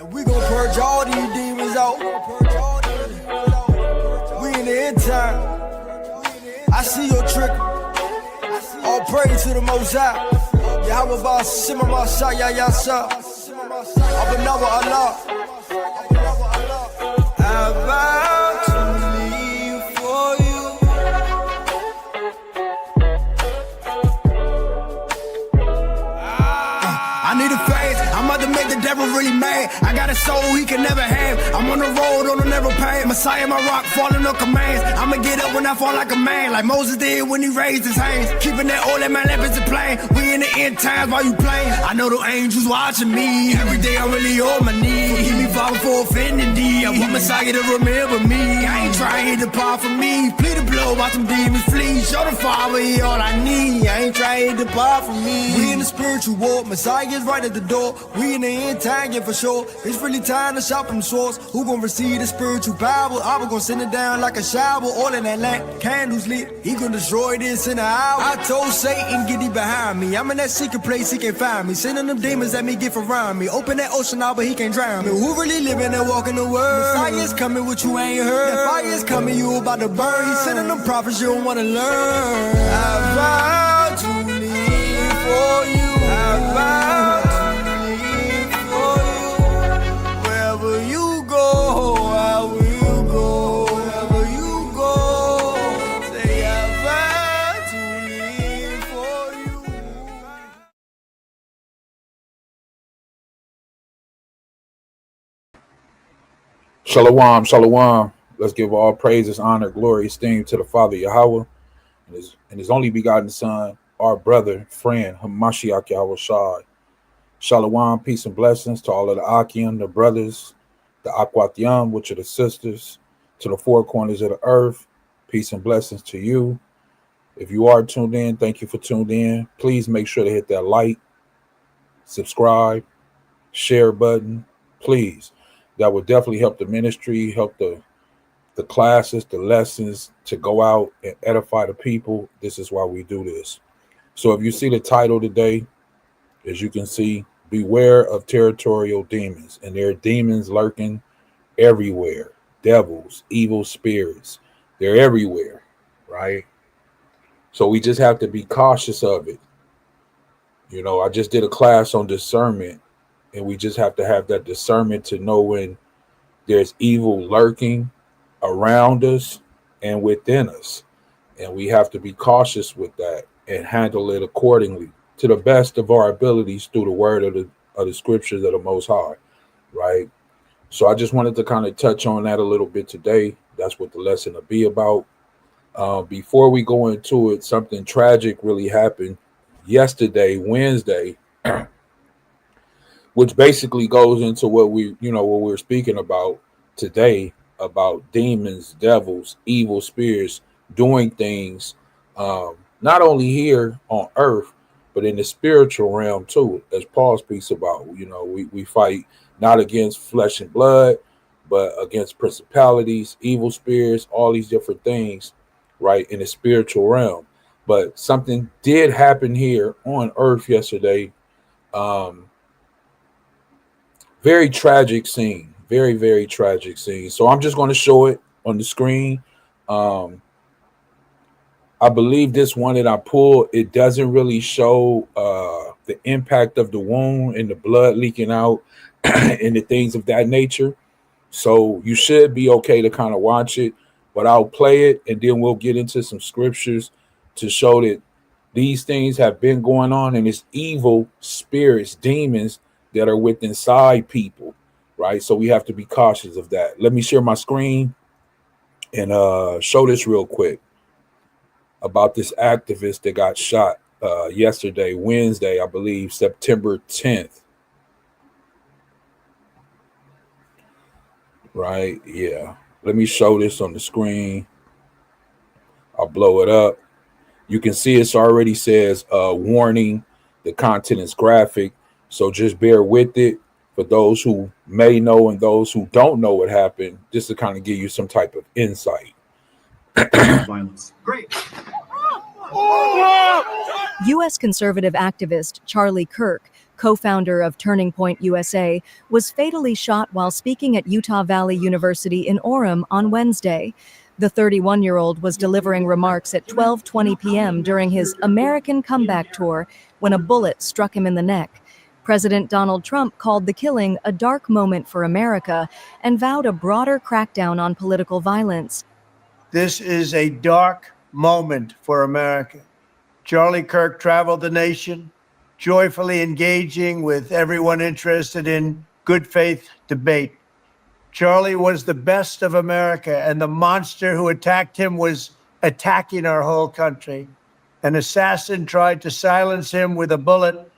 And we gon' purge all these demons out. We in the end time. I see your trick. All praise to the Most High. Yahawah Ahchyam Ahchwathyam. Abanawa Allah. I vow to live for you. I need a phase. I'm about to make the devil really mad. I got a soul he can never have. I'm on the road on a narrow path. Messiah, my rock, falling on commands. I'ma get up when I fall like a man, like Moses did when he raised his hands. Keeping that oil in my lamp is a plane. We in the end times while you playing. I know the angels watching me. Every day I'm really on my knees. Forgive me, Father, for offending thee. I want Messiah to remember me. I ain't trying to depart from me. Plead the blood, watch them demons flee. Show the Father he all I need. I ain't trying to depart from me. We in the spiritual war. Messiah is right at the door. We in the end time, yeah, for sure. It's really time to shop from source. Who gon' receive the spiritual power? I was gon' send it down like a shower. All in that lamp, candles lit. He gon' destroy this in an hour. I told Satan, get thee behind me. I'm in that secret place, he can't find me. Sending them demons at me, get around me. Open that ocean out, but he can't drown me. Who really living and walking the world? Messiah's coming, what you ain't heard. That fire's coming, you about to burn. He's sending them prophets, you don't wanna learn. I vow to live for you. I vow. Shalawam, shalawam. Let's give all praises, honor, glory, esteem to the Father Yahawah and his only begotten Son, our brother, friend, Hamashiach Yahweh. Shalawam, peace and blessings to all of the Ahchyam, the brothers, the Ahchwathyam, which are the sisters, to the four corners of the earth. Peace and blessings to you. If you are tuned in, thank you for tuned in. Please make sure to hit that like, subscribe, share button, please. That would definitely help the ministry, help the classes, the lessons to go out and edify the people. This is why we do this. So if you see the title today, as you can see, beware of territorial demons. And there are demons lurking everywhere. Devils, evil spirits. They're everywhere, right? So we just have to be cautious of it. You know, I just did a class on discernment. And we just have to have that discernment to know when there's evil lurking around us and within us. And we have to be cautious with that and handle it accordingly to the best of our abilities through the word of the scriptures of the Most High, right? So I just wanted to kind of touch on that a little bit today. That's what the lesson will be about. Before we go into it, something tragic really happened yesterday, Wednesday, which basically goes into what we're speaking about today, about demons, devils, evil spirits doing things, not only here on earth, but in the spiritual realm too, as Paul speaks about. You know, we fight not against flesh and blood, but against principalities, evil spirits, all these different things, right, in the spiritual realm. But something did happen here on earth yesterday. Very tragic scene, very, very tragic scene. So I'm just going to show it on the screen. I believe this one that I pulled, it doesn't really show the impact of the wound and the blood leaking out and the things of that nature. So you should be okay to kind of watch it, but I'll play it and then we'll get into some scriptures to show that these things have been going on and it's evil spirits, demons that are within inside people, right? So we have to be cautious of that. Let me share my screen and show this real quick about this activist that got shot yesterday, Wednesday, I believe, September 10th. Right, yeah. Let me show this on the screen. I'll blow it up. You can see it's already says warning, the content is graphic. So just bear with it for those who may know and those who don't know what happened, just to kind of give you some type of insight. Violence. Great. U.S. conservative activist Charlie Kirk co-founder of Turning Point USA, was fatally shot while speaking at Utah Valley University in Orem on Wednesday. The 31-year-old was delivering remarks at 12:20 p.m. during his American Comeback Tour when a bullet struck him in the neck. President Donald Trump called the killing a dark moment for America and vowed a broader crackdown on political violence. This is a dark moment for America. Charlie Kirk traveled the nation, joyfully engaging with everyone interested in good faith debate. Charlie was the best of America, and the monster who attacked him was attacking our whole country. An assassin tried to silence him with a bullet,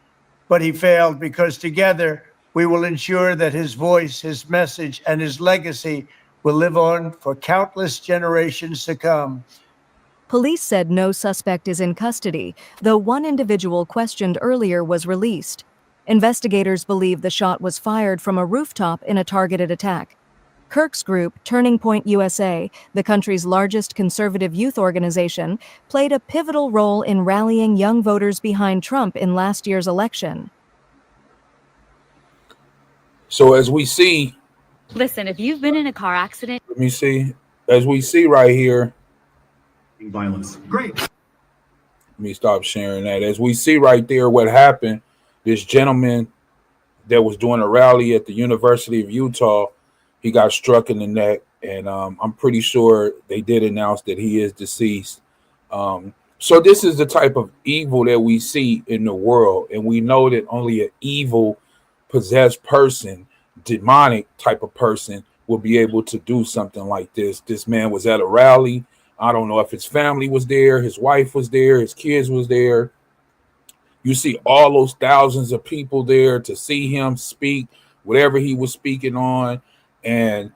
but he failed because together we will ensure that his voice, his message, and his legacy will live on for countless generations to come. Police said no suspect is in custody, though one individual questioned earlier was released. Investigators believe the shot was fired from a rooftop in a targeted attack. Kirk's group, Turning Point USA, the country's largest conservative youth organization, played a pivotal role in rallying young voters behind Trump in last year's election. So as we see, Listen, if you've been in a car accident, let me see, as we see right here, Violence. Great. let me stop sharing that. As we see right there, what happened, this gentleman that was doing a rally at the University of Utah, he got struck in the neck, and I'm pretty sure they did announce that he is deceased. So this is the type of evil that we see in the world, and we know that only an evil, possessed person, demonic type of person, will be able to do something like this. This man was at a rally. I don't know if his family was there, his wife was there, his kids was there. You see all those thousands of people there to see him speak, whatever he was speaking on, and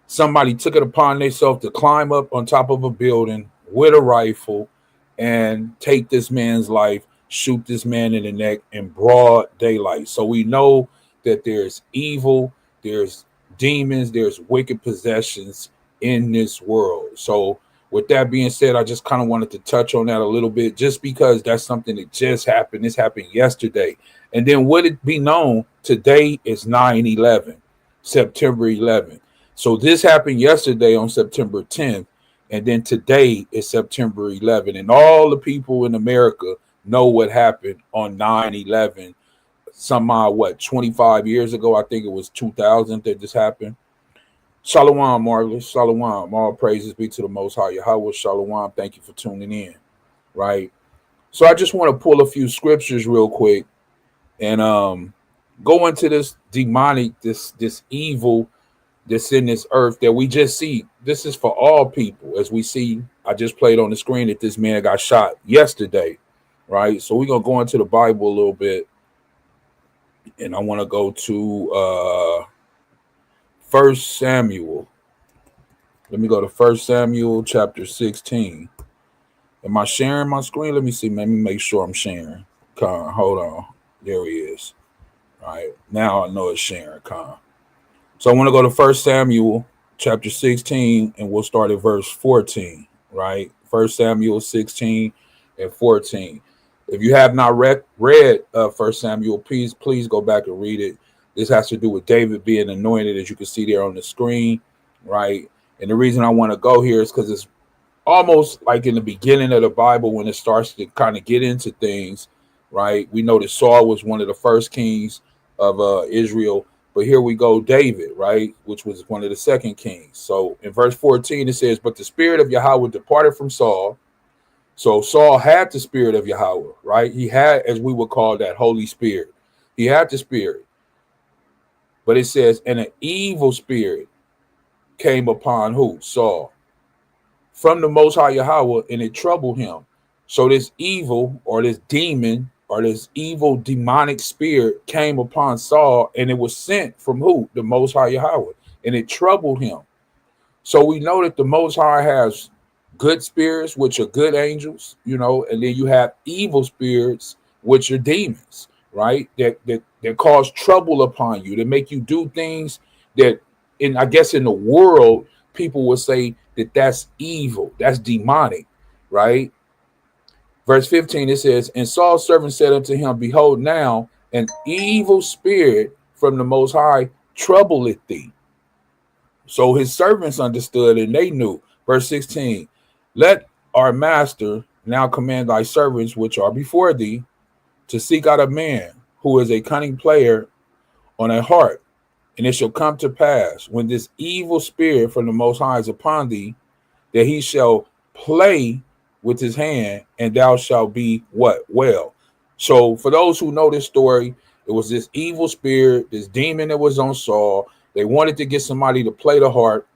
somebody took it upon themselves to climb up on top of a building with a rifle and take this man's life, shoot this man in the neck in broad daylight. So we know that there's evil, there's demons, there's wicked possessions in this world. So with that being said, I just kind of wanted to touch on that a little bit, just because that's something that just happened. This happened yesterday. And then would it be known, today is 9/11, September 11th. So this happened yesterday on September 10th. And then today is September 11th. And all the people in America know what happened on 9/11. Somehow, 25 years ago, I think it was 2000 that this happened. Shalawam, Marvelous. Shalawam. All praises be to the Most High Yahawah. Shalawam. Thank you for tuning in. Right. So I just want to pull a few scriptures real quick and go into this demonic, this evil that's in this earth that we just see. This is for all people. As we see, I just played on the screen that this man got shot yesterday. Right. So we're going to go into the Bible a little bit. And I want to go to 1 Samuel. Let me go to 1 Samuel chapter 16. Am I sharing my screen? Let me see. Let me make sure I'm sharing. Hold on. There he is. All right. Now I know it's sharing. So I want to go to 1 Samuel chapter 16, and we'll start at verse 14. Right. 1 Samuel 16 and 14. If you have not read 1 Samuel, please go back and read it. This has to do with David being anointed, as you can see there on the screen, right? And the reason I want to go here is because it's almost like in the beginning of the Bible when it starts to kind of get into things, right? We know that Saul was one of the first kings of Israel, but here we go, David, right, which was one of the second kings. So in verse 14, it says, but the spirit of Yahweh departed from Saul. So Saul had the spirit of Yahweh, right? He had, as we would call that, Holy Spirit. He had the spirit. But it says, and an evil spirit came upon who? Saul. From the Most High Yahweh, and it troubled him. So this evil, or this demon, or this evil demonic spirit came upon Saul, and it was sent from who? The Most High Yahweh. And it troubled him. So we know that the Most High has good spirits, which are good angels, and then you have evil spirits, which are demons, right? That cause trouble upon you, that make you do things that, in the world, people would say that that's evil, that's demonic, right? Verse 15, it says, and Saul's servant said unto him, behold, now An evil spirit from the Most High troubleth thee. So his servants understood and they knew. Verse 16, let our master now command thy servants which are before thee to seek out a man who is a cunning player on a harp. And it shall come to pass when this evil spirit from the Most High is upon thee, that he shall play with his hand, and thou shalt be what? Well. So for those who know this story, it was this evil spirit, this demon that was on Saul. They wanted to get somebody to play the harp.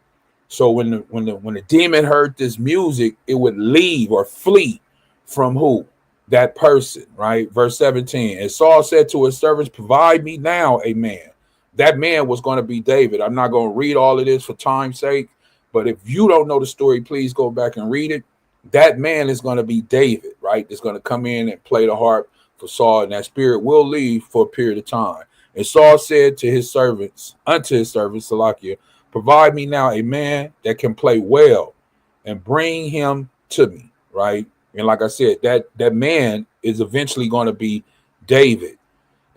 So when the demon heard this music, it would leave or flee from who? That person, right? Verse 17. And Saul said to his servants, provide me now a man. That man was going to be David. I'm not going to read all of this for time's sake, but if you don't know the story, please go back and read it. That man is going to be David, right? That's going to come in and play the harp for Saul, and that spirit will leave for a period of time. And Saul said to his servants, unto his servants, Salakia, provide me now a man that can play well and bring him to me, right? And like I said, that man is eventually going to be David.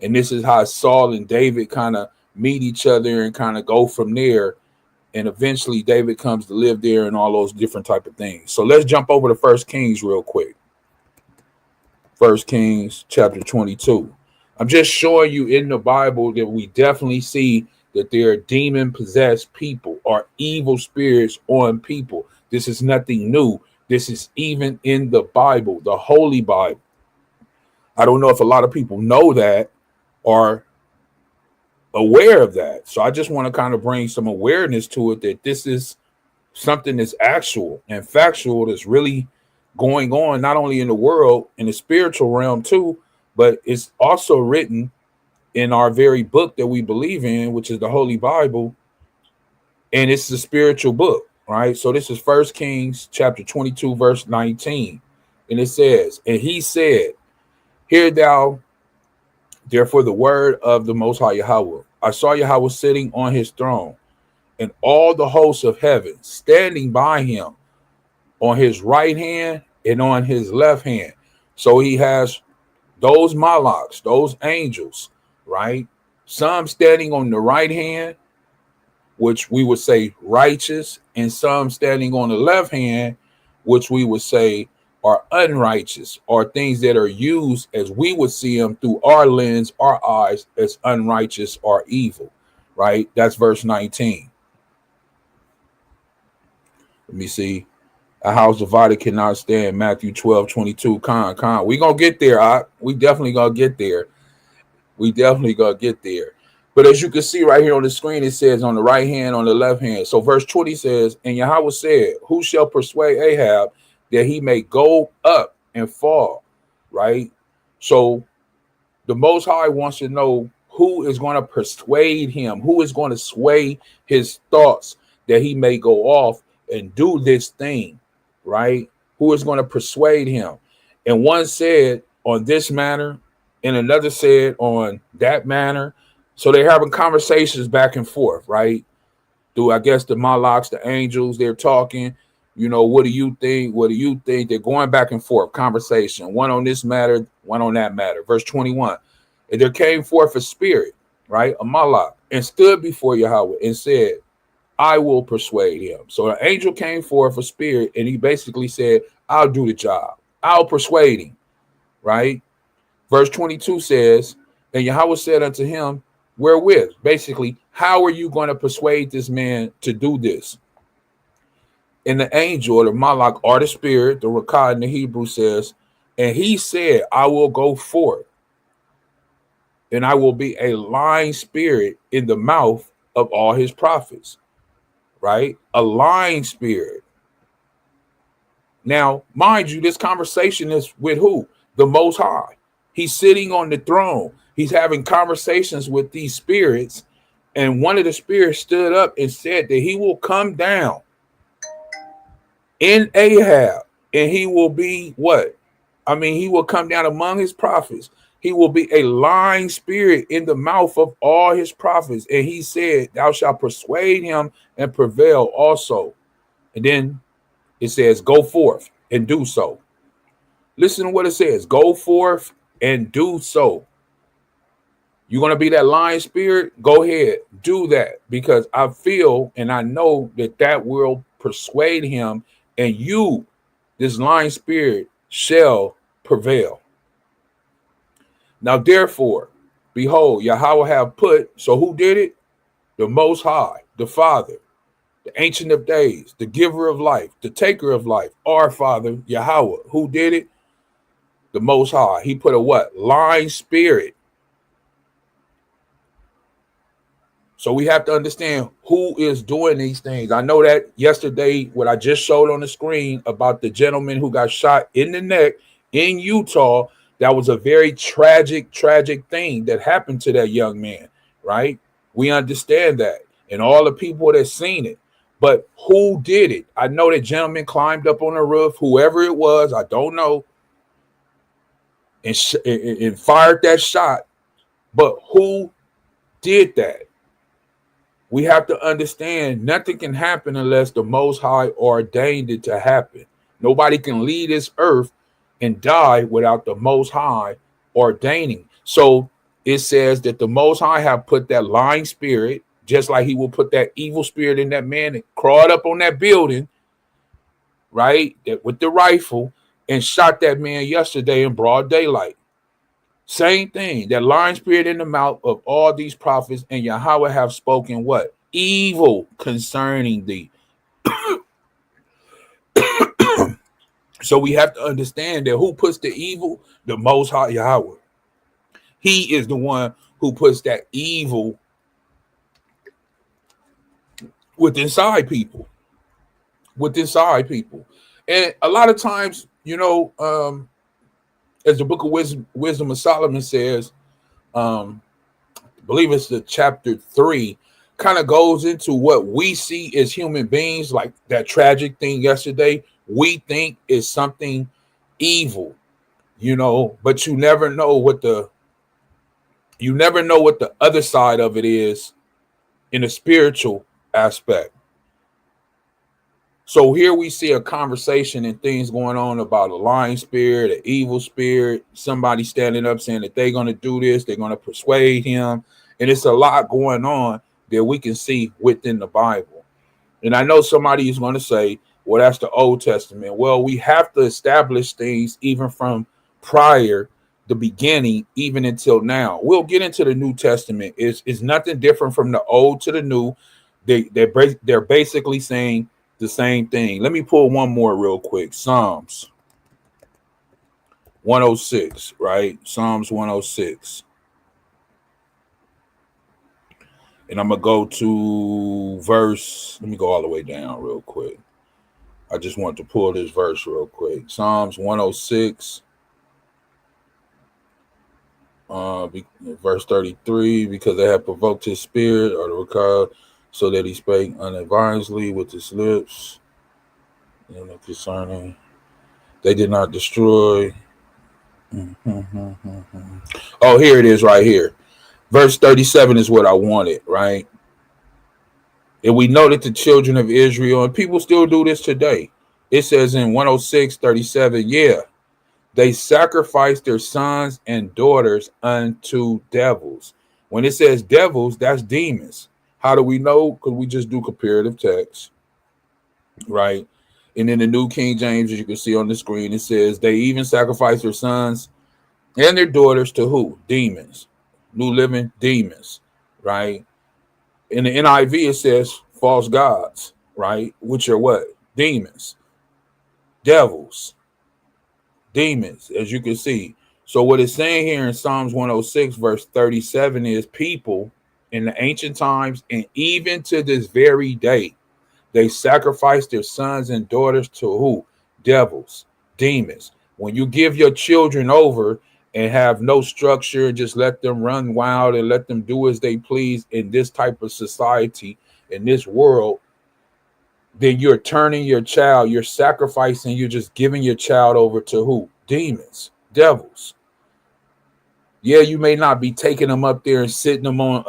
And this is how Saul and David kind of meet each other and kind of go from there. And eventually David comes to live there and all those different type of things. So let's jump over to 1 Kings real quick. 1 Kings chapter 22. I'm just showing you in the Bible that we definitely see that there are demon-possessed people or evil spirits on people. This is nothing new. This is even in the Bible, the Holy Bible. I don't know if a lot of people know that or aware of that. So I just want to kind of bring some awareness to it that this is something that's actual and factual that's really going on, not only in the world, in the spiritual realm too, but it's also written in our very book that we believe in, which is the Holy Bible. And it's the spiritual book, right? So this is 1 Kings chapter 22, verse 19. And it says, and he said, hear thou therefore the word of the Most High Yahweh. I saw Yahweh sitting on his throne, and all the hosts of heaven standing by him on his right hand and on his left hand. So he has those malaks, those angels, right? Some standing on the right hand, which we would say righteous, and some standing on the left hand, which we would say are unrighteous, or things that are used as we would see them through our lens, our eyes, as unrighteous or evil, right? That's verse 19. Let me see. A house divided cannot stand. Matthew 12:22. Con. We gonna get there. We definitely gonna get there. But as you can see right here on the screen, it says on the right hand, on the left hand. So verse 20 says, and Yahweh said, who shall persuade Ahab that he may go up and fall, right? So the Most High wants to know who is going to persuade him, who is going to sway his thoughts that he may go off and do this thing, right? Who is going to persuade him? And one said on this manner, and another said on that manner. So they're having conversations back and forth, right? Through, I guess, the malaks, the angels, they're talking. You know, what do you think? What do you think? They're going back and forth, conversation. One on this matter, one on that matter. Verse 21. And there came forth a spirit, right? A malak, and stood before Yahweh and said, I will persuade him. So an angel came forth, a spirit, and he basically said, I'll do the job. I'll persuade him, right? Verse 22 says, and Yahweh said unto him, wherewith? Basically, how are you going to persuade this man to do this? And the angel, or the malak, or the spirit, the rakah in the Hebrew says, and he said, I will go forth, and I will be a lying spirit in the mouth of all his prophets, right? A lying spirit. Now, mind you, this conversation is with who? The Most High. He's sitting on the throne. He's having conversations with these spirits. And one of the spirits stood up and said that he will come down in Ahab, and he will be what? I mean, he will come down among his prophets. He will be a lying spirit in the mouth of all his prophets. And he said, thou shalt persuade him and prevail also. And then it says, go forth and do so. Listen to what it says. Go forth and do so. You're going to be that lion spirit? Go ahead, do that, because I feel and I know that that will persuade him, and you, this lion spirit, shall prevail. Now, therefore, behold, Yahweh have put, so who did it? The Most High, the Father, the Ancient of Days, the Giver of Life, the Taker of Life, our Father, Yahweh. Who did it? The Most High. He put a what? Lion spirit. So we have to understand who is doing these things. I know that yesterday, what I just showed on the screen about the gentleman who got shot in the neck in Utah, that was a very tragic thing that happened to that young man, right? We understand that, and all the people that seen it. But who did it? I know that gentleman climbed up on the roof, whoever it was, I don't know, and fired that shot. But who did that? We have to understand nothing can happen unless the Most High ordained it to happen. Nobody can leave this earth and die without the Most High ordaining. So it says that the Most High have put that lying spirit, just like he will put that evil spirit in that man that crawled up on that building, right, that with the rifle and shot that man yesterday in broad daylight. Same thing, that lying spirit in the mouth of all these prophets, and Yahweh have spoken what? Evil concerning thee. So we have to understand that who puts the evil? The Most High Yahweh. He is the one who puts that evil within people. And a lot of times, you know, as the book of Wisdom of Solomon says, I believe it's the chapter 3, kind of goes into what we see as human beings, like that tragic thing yesterday. We think is something evil, you know, but you never know what the other side of it is in a spiritual aspect. So here we see a conversation and things going on about a lying spirit, an evil spirit, somebody standing up saying that they're going to do this, they're going to persuade him. And it's a lot going on that we can see within the Bible. And I know somebody is going to say, well, that's the Old Testament. Well, we have to establish things even from prior, the beginning, even until now. We'll get into the New Testament. It's nothing different from the Old to the New. They're basically saying the same thing. Let me pull one more real quick. Psalms 106, right? Psalms 106. And I'm going to go to verse. Let me go all the way down real quick. I just want to pull this verse real quick. Psalms 106, verse 33, because they have provoked his spirit or the record, so that he spake unadvisedly with his lips, and concerning they did not destroy. Oh, here it is right here. Verse 37 is what I wanted, right? And we know that the children of Israel, and people still do this today. It says in 106:37, yeah, they sacrificed their sons and daughters unto devils. When it says devils, that's demons. How do we know? Because we just do comparative text, right? And in the New King James, as you can see on the screen, it says they even sacrificed their sons and their daughters to who? Demons. New Living, demons, right? In the NIV, it says false gods, right? Which are what? Demons, devils, demons, as you can see. So what it's saying here in Psalms 106, verse 37 is people in the ancient times and even to this very day, they sacrifice their sons and daughters to who? Devils, demons. When you give your children over and have no structure, just let them run wild and let them do as they please in this type of society, in this world, then you're turning your child, you're sacrificing, you're just giving your child over to who? Demons, devils. Yeah, you may not be taking them up there and sitting them on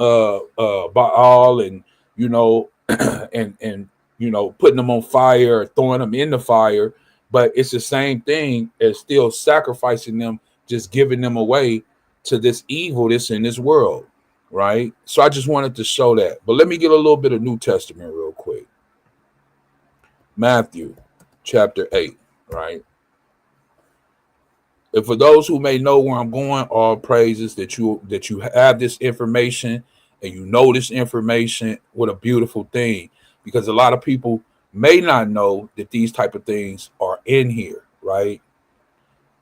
Baal and, you know, and you know, putting them on fire or throwing them in the fire, but it's the same thing as still sacrificing them, just giving them away to this evil that's in this world. right? So I just wanted to show that. But let me get a little bit of New Testament real quick. Matthew chapter 8, right? And for those who may know where I'm going, all praises that you have this information and you know this information. What a beautiful thing, because a lot of people may not know that these type of things are in here, right?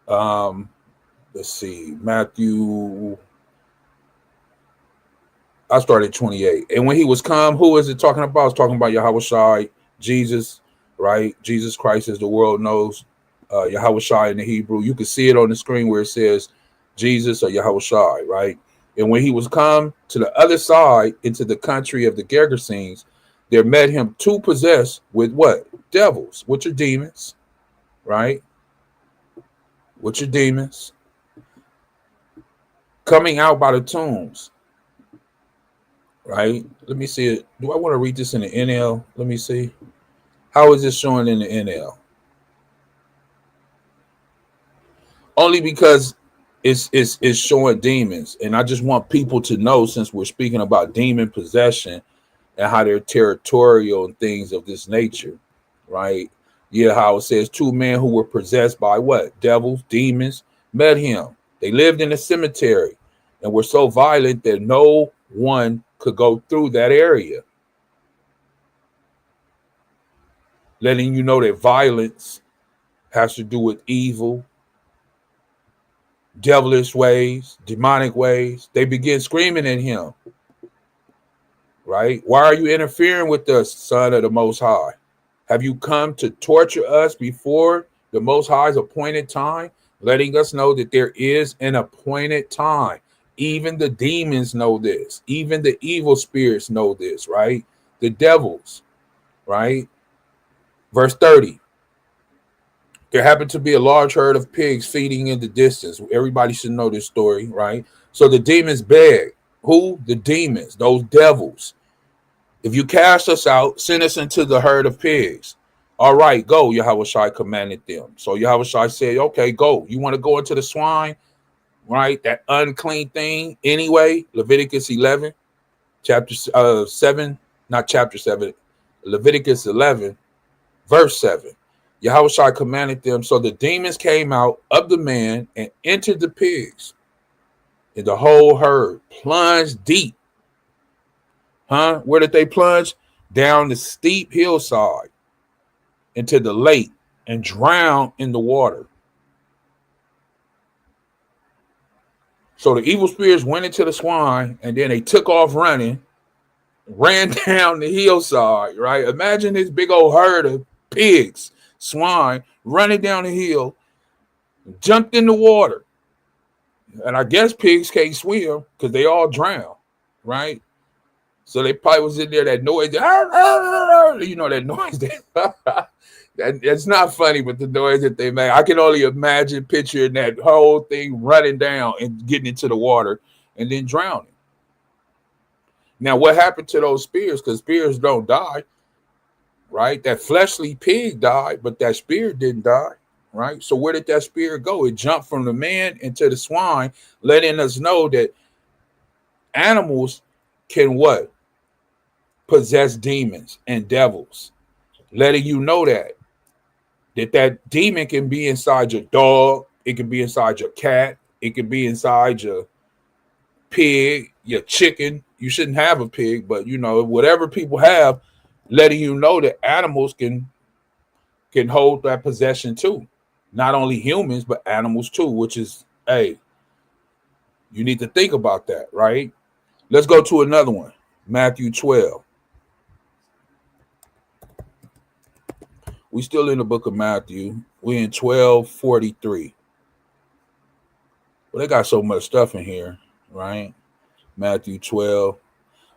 Let's see, Matthew. I started 28. And when he was come, who is it talking about? It's talking about Yahawashi, Jesus, right? Jesus Christ, as the world knows, Yahawashi in the Hebrew. You can see it on the screen where it says Jesus or Yahawashi, right? And when he was come to the other side into the country of the Gergesenes, there met him two possessed with what? Devils, which are demons, right? Which are demons, coming out by the tombs. Right? Let me see it. Do I want to read this in the NL? Let me see. How is this showing in the NL? Only because it's showing demons. And I just want people to know, since we're speaking about demon possession and how they're territorial and things of this nature, right? Yeah, how it says 2 men who were possessed by what? Devils, demons, met him. They lived in a cemetery and were so violent that no one could go through that area, letting you know that violence has to do with evil, devilish ways, demonic ways. They begin screaming at him, right? Why are you interfering with us, Son of the Most High? Have you come to torture us before the Most High's appointed time? Letting us know that there is an appointed time. Even the demons know this. Even the evil spirits know this, right? The devils, right? Verse 30. There happened to be a large herd of pigs feeding in the distance. Everybody should know this story, right? So the demons begged. Who? The demons, those devils. If you cast us out, send us into the herd of pigs. All right, go, Yahawashi commanded them. So Yahawashi said, okay, go. You want to go into the swine? Right, that unclean thing anyway. Leviticus 11, chapter 7, not chapter 7, Leviticus 11, verse 7. Yahawashi commanded them, so the demons came out of the man and entered the pigs, and the whole herd plunged deep. Where did they plunge? Down the steep hillside into the lake and drowned in the water. So the evil spirits went into the swine, and then they took off running, ran down the hillside, right? Imagine this big old herd of pigs, swine, running down the hill, jumped in the water. And I guess pigs can't swim because they all drown, right? So they probably was in there, that noise, you know, that noise. That's not funny, but the noise that they make, I can only imagine picturing that whole thing running down and getting into the water and then drowning. Now, what happened to those spirits? Because spirits don't die, right? That fleshly pig died, but that spirit didn't die, right? So where did that spirit go? It jumped from the man into the swine, letting us know that animals can what? Possess demons and devils, letting you know that demon can be inside your dog, it can be inside your cat, it can be inside your pig, your chicken. You shouldn't have a pig, but you know, whatever people have, letting you know that animals can hold that possession too. Not only humans, but animals too, which is, hey, you need to think about that, right? Let's go to another one. Matthew 12. We still in the book of Matthew. We in 12:43. Well, they got so much stuff in here, right? Matthew 12.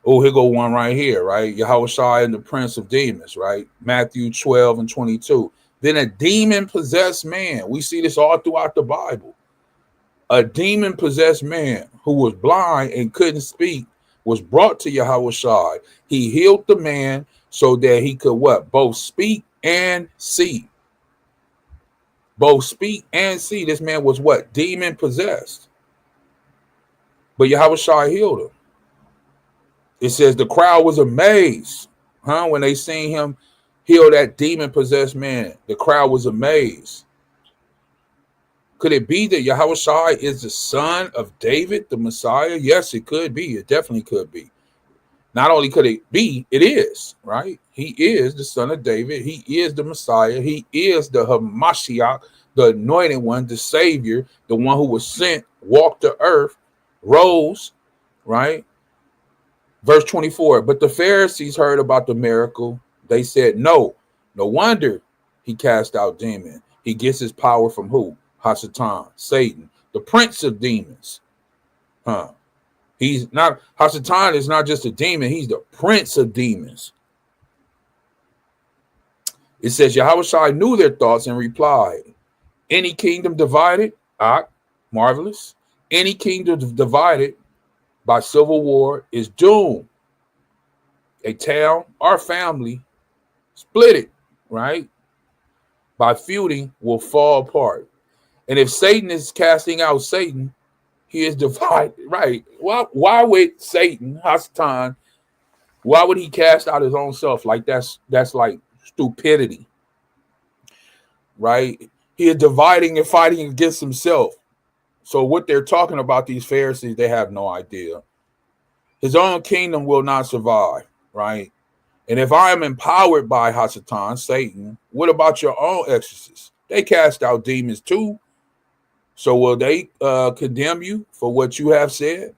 Oh, here go one right here, right? Yahawashi and the prince of demons, right? Matthew 12:22. Then a demon-possessed man. We see this all throughout the Bible. A demon-possessed man who was blind and couldn't speak was brought to Yahawashi. He healed the man so that he could what? Both speak and see. Both speak and see. This man was what? Demon possessed. But Yahawashi healed him. It says the crowd was amazed, when they seen him heal that demon-possessed man. The crowd was amazed. Could it be that Yahawashi is the son of David, the Messiah? Yes, it could be. It definitely could be. Not only could it be, it is, right? He is the son of David. He is the Messiah. He is the Hamashiach, the anointed one, the Savior, the one who was sent, walked the earth, rose, right? Verse 24, but the Pharisees heard about the miracle. They said, no wonder he cast out demons. He gets his power from who? Hasatan, Satan, the prince of demons. He's not, Hasatan is not just a demon, he's the prince of demons. It says, Yahawashi knew their thoughts and replied, any kingdom divided, marvelous. Any kingdom divided by civil war is doomed. A town or family split it, right? By feuding will fall apart. And if Satan is casting out Satan, he is divided, right? Why would Satan, Hasatan, why would he cast out his own self? Like that's like stupidity, right? He is dividing and fighting against himself. So what they're talking about, these Pharisees, they have no idea. His own kingdom will not survive, right? And if I am empowered by Hasatan, Satan, what about your own exorcists? They cast out demons too. So will they condemn you for what you have said?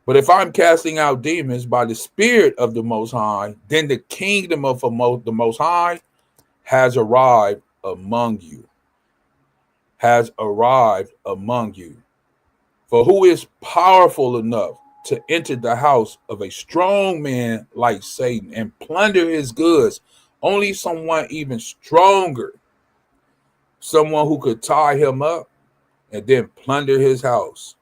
But if I'm casting out demons by the Spirit of the Most High, then the kingdom of the Most High has arrived among you. Has arrived among you. For who is powerful enough to enter the house of a strong man like Satan and plunder his goods? Only someone even stronger. Someone who could tie him up and then plunder his house.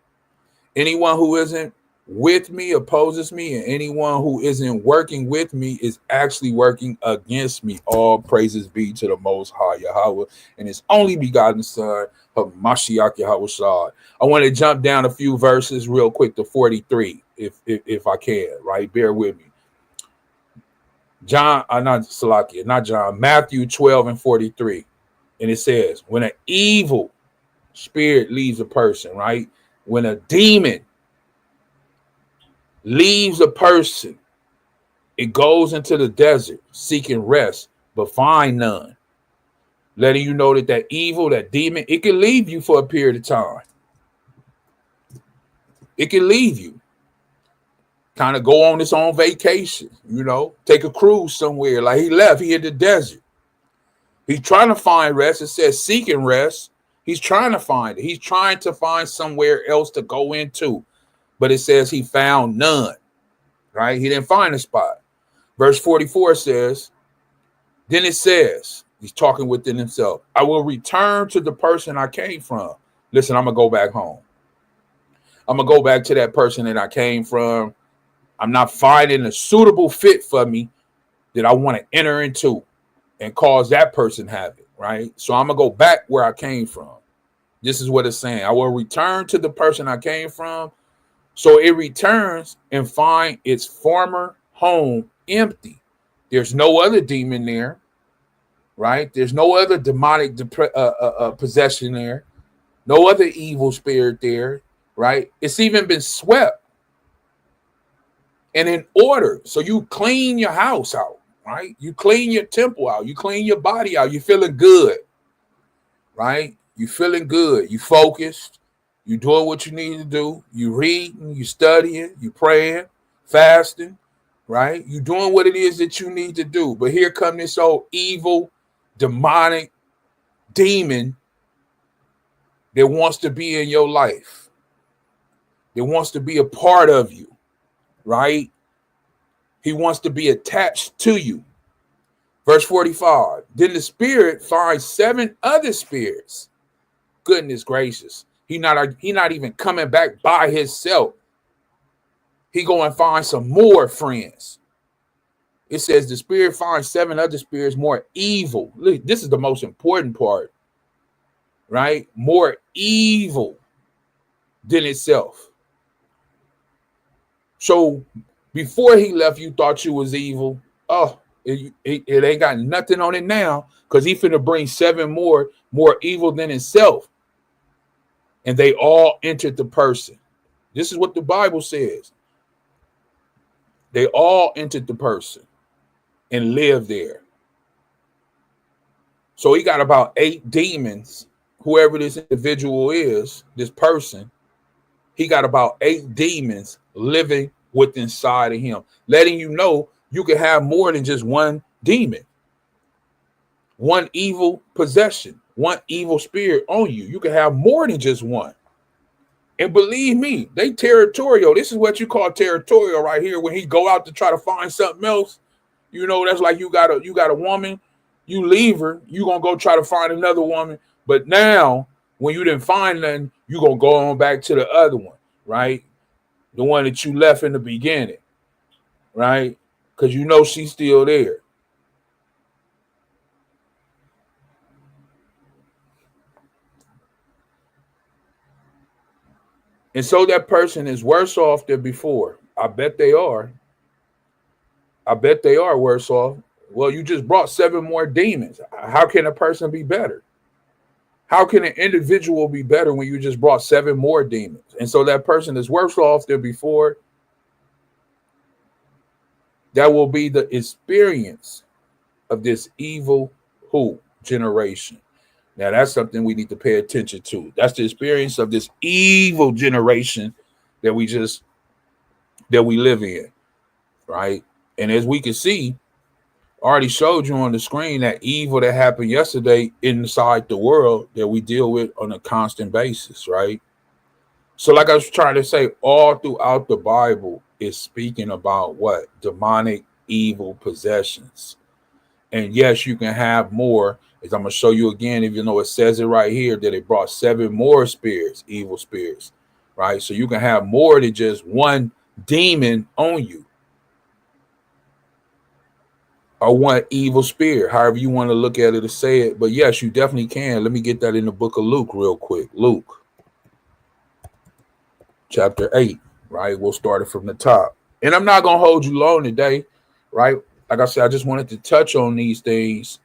Anyone who isn't with me opposes me, and anyone who isn't working with me is actually working against me. All praises be to the Most High Yahweh and his only begotten Son, Mashiach Yahawashi. I want to jump down a few verses real quick to 43, if I can, right? Bear with me. Matthew 12 and 43. And it says, when an evil spirit leaves a person, right? When a demon leaves a person, it goes into the desert seeking rest, but find none. Letting you know that evil, that demon, it can leave you for a period of time. It can leave you. Kind of go on its own vacation, take a cruise somewhere. Like he left, he in the desert. He's trying to find rest. It says seeking rest. He's trying to find it. He's trying to find somewhere else to go into. But it says he found none, right? He didn't find a spot. Verse 44 says, then it says, he's talking within himself, I will return to the person I came from. Listen, I'm going to go back home. I'm going to go back to that person that I came from. I'm not finding a suitable fit for me that I want to enter into and cause that person havoc, right? So I'm going to go back where I came from. This is what it's saying. I will return to the person I came from. So it returns and find its former home empty. There's no other demon there, right? There's no other demonic possession there. No other evil spirit there, right? It's even been swept and in order. So you clean your house out, right? You clean your temple out. You clean your body out. You're feeling good, right? You're feeling good. You focused. You doing what you need to do. You reading, you studying, you praying, fasting, right? You doing what it is that you need to do. But here come this old evil, demonic demon that wants to be in your life. That wants to be a part of you, right? He wants to be attached to you. Verse 45, then the spirit finds 7 other spirits. Goodness gracious. He not even coming back by himself. He go and find some more friends. It says the spirit finds 7 other spirits more evil. Look, this is the most important part, right? More evil than itself. So before he left, you thought you was evil. Oh, it ain't got nothing on it now, because he finna bring 7 more evil than himself. And they all entered the person. This is what the Bible says. They all entered the person and lived there. So he got about 8 demons, whoever this individual is, this person, he got about 8 demons living within inside of him, letting you know you can have more than just one demon, one evil possession, one evil spirit on you. You can have more than just one. And believe me, they territorial. This is what you call territorial right here. When he go out to try to find something else, you know, that's like you got a woman, you leave her, you gonna go try to find another woman. But now, when you didn't find nothing, you gonna go on back to the other one, right? The one that you left in the beginning, right? Because you know she's still there. And so that person is worse off than before. I bet they are. I bet they are worse off. Well, you just brought 7 more demons. How can a person be better? How can an individual be better when you just brought 7 more demons? And so that person is worse off than before. That will be the experience of this evil generation. Now, that's something we need to pay attention to. That's the experience of this evil generation that we live in, right? And as we can see, I already showed you on the screen that evil that happened yesterday inside the world that we deal with on a constant basis, right? So like I was trying to say, all throughout the Bible is speaking about what? Demonic evil possessions. And yes, you can have more, as I'm going to show you again, even though it says it right here that it brought 7 more spirits, evil spirits, right? So you can have more than just one demon on you, or one evil spirit, however you want to look at it or say it. But yes, you definitely can. Let me get that in the book of Luke real quick. Luke chapter 8, right? We'll start it from the top. And I'm not going to hold you long today, right? Like I said, I just wanted to touch on these things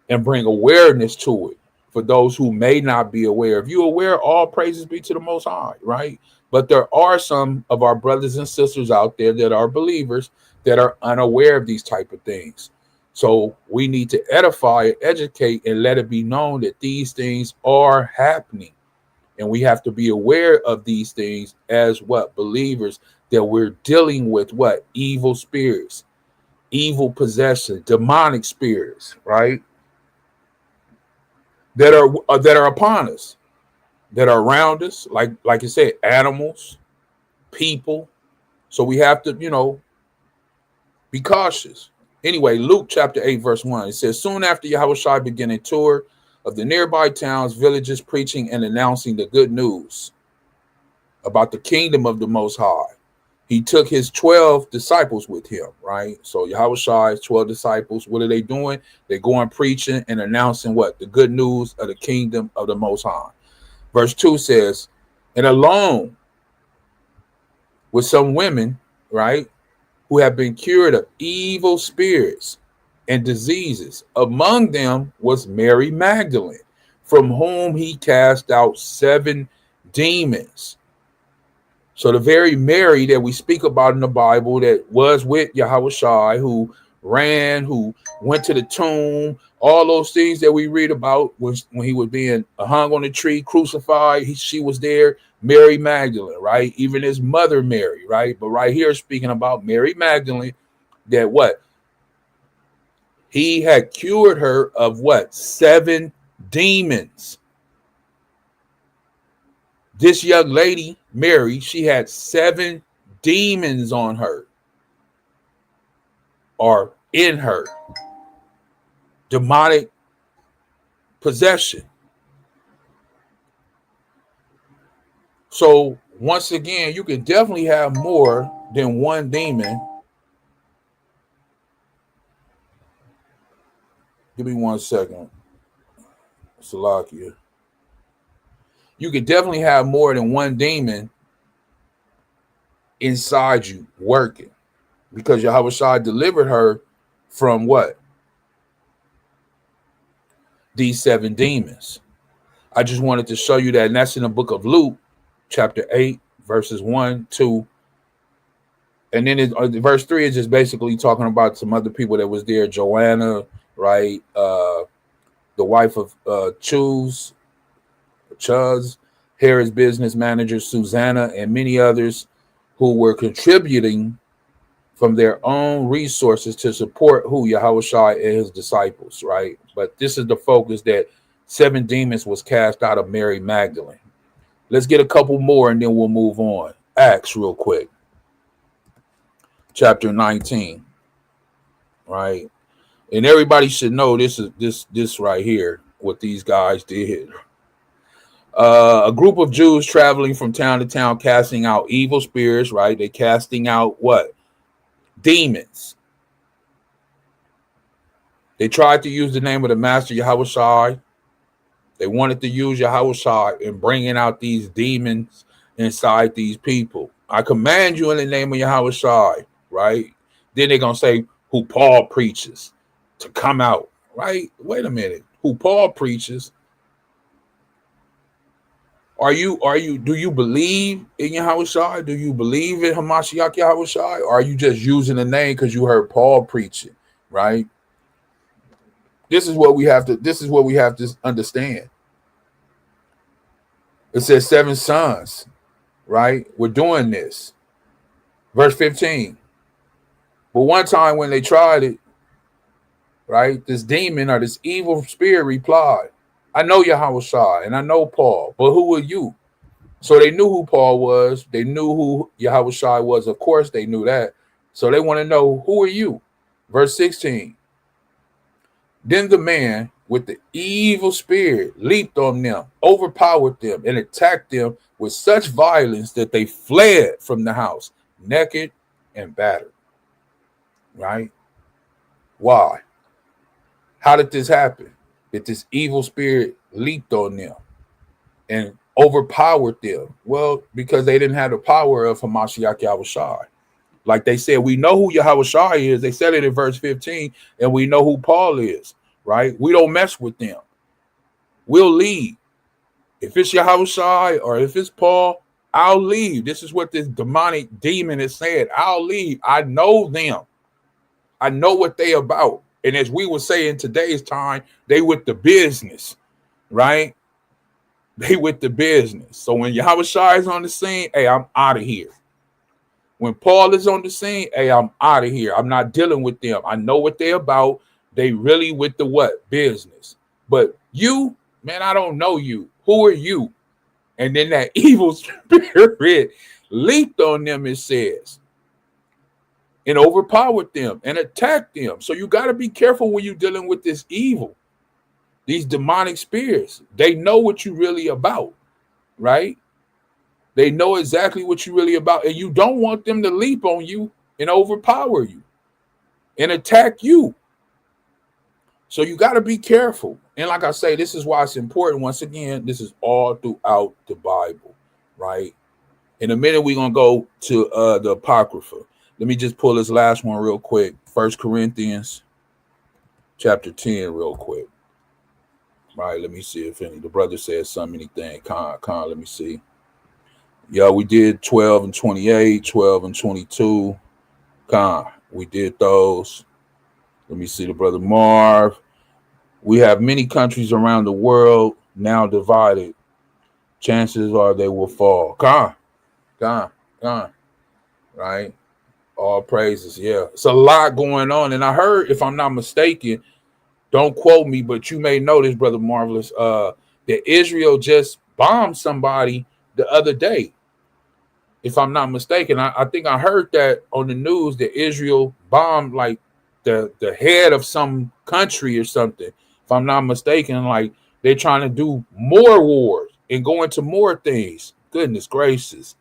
and bring awareness to it for those who may not be aware. If you're aware, all praises be to the Most High, right? But there are some of our brothers and sisters out there that are believers that are unaware of these type of things. So we need to edify, educate, and let it be known that these things are happening. And we have to be aware of these things as what? Believers, that we're dealing with what? Evil spirits, evil possession, demonic spirits, right? That are upon us, that are around us, like I said, animals, people. So we have to, be cautious. Anyway, Luke chapter 8, verse 1, it says, soon after Yahushua began a tour of the nearby towns, villages, preaching and announcing the good news about the kingdom of the Most High, he took his 12 disciples with him, right? So Yahushua's 12 disciples, what are they doing? They're going preaching and announcing what? The good news of the kingdom of the Most High. Verse 2 says, and along with some women, right, who have been cured of evil spirits and diseases. Among them was Mary Magdalene, from whom he cast out 7 demons. So the very Mary that we speak about in the Bible that was with Yahushua, who ran, who went to the tomb, all those things that we read about when he was being hung on the tree, crucified, she was there, Mary Magdalene, right? Even his mother Mary, right? But right here speaking about Mary Magdalene, that what? He had cured her of what? 7 demons. This young lady, Mary, she had 7 demons on her or in her. Demonic possession. So once again, you can definitely have more than one demon. Give me 1 second. Salakia. You can definitely have more than one demon inside you working, because Yahawashi delivered her from what? These 7 demons. I just wanted to show you that, and that's in the book of Luke, chapter 8, verses 1, 2. And then verse 3 is just basically talking about some other people that was there. Joanna, right? The wife of Chuz, Herod's business manager, Susanna, and many others who were contributing from their own resources to support Yahawashi and his disciples, right? But this is the focus, that 7 demons was cast out of Mary Magdalene. Let's get a couple more and then we'll move on. Acts real quick. Chapter 19, right? And everybody should know this is this right here, what these guys did. A group of Jews traveling from town to town, casting out evil spirits, right? They casting out what? Demons. They tried to use the name of the master Yahawashi. They wanted to use Yahawashi in bringing out these demons inside these people. I command you in the name of Yahawashi, right? Then they're going to say who Paul preaches to come out, right? Wait a minute. Who Paul preaches? Do you believe in Yahawashi? Do you believe in Hamashiach Yahawashi? Or are you just using the name because you heard Paul preach it, right? This is what we have to understand. It says 7 sons, right? We're doing this. Verse 15. But one time when they tried it, right, this demon or this evil spirit replied, I know Yahawashi and I know Paul, but who are you? So they knew who Paul was. They knew who Yahawashi was. Of course, they knew that. So they want to know, who are you? Verse 16. Then the man with the evil spirit leaped on them, overpowered them, and attacked them with such violence that they fled from the house, naked and battered. Right? Why? How did this happen? That this evil spirit leaped on them and overpowered them? Well, because they didn't have the power of Hamashiach Yahawashi. Like they said, we know who Yahawashi is. They said it in verse 15, and we know who Paul is, right? We don't mess with them. We'll leave. If it's Yahawashi or if it's Paul, I'll leave. This is what this demonic demon is saying. I'll leave. I know them. I know what they about. And as we would say in today's time, they with the business, right? They with the business. So when Yahawashi is on the scene, hey, I'm out of here. When Paul is on the scene, hey, I'm out of here. I'm not dealing with them. I know what they're about. They really with the what? Business. But you, man, I don't know you. Who are you? And then that evil spirit leaped on them, it says, and overpowered them and attacked them. So you got to be careful when you're dealing with this evil, these demonic spirits. They know what you're really about, right? They know exactly what you're really about, and you don't want them to leap on you and overpower you and attack you. So you got to be careful. And like I say, this is why it's important. Once again, this is all throughout the Bible, right? In a minute, we're going to go to the Apocrypha. Let me just pull this last one real quick. 1 Corinthians chapter 10 real quick. Right, let me see if the brother says anything. Let me see. Yeah, we did 12 and 28, 12 and 22. We did those. Let me see the brother Marv. We have many countries around the world now divided. Chances are they will fall. Right? All praises. Yeah, it's a lot going on. And I heard, if I'm not mistaken, don't quote me, but you may know this, brother Marvelous, that Israel just bombed somebody the other day. If I'm not mistaken, I think I heard that on the news that Israel bombed like the head of some country or something. If I'm not mistaken, like they're trying to do more wars and go into more things. Goodness gracious.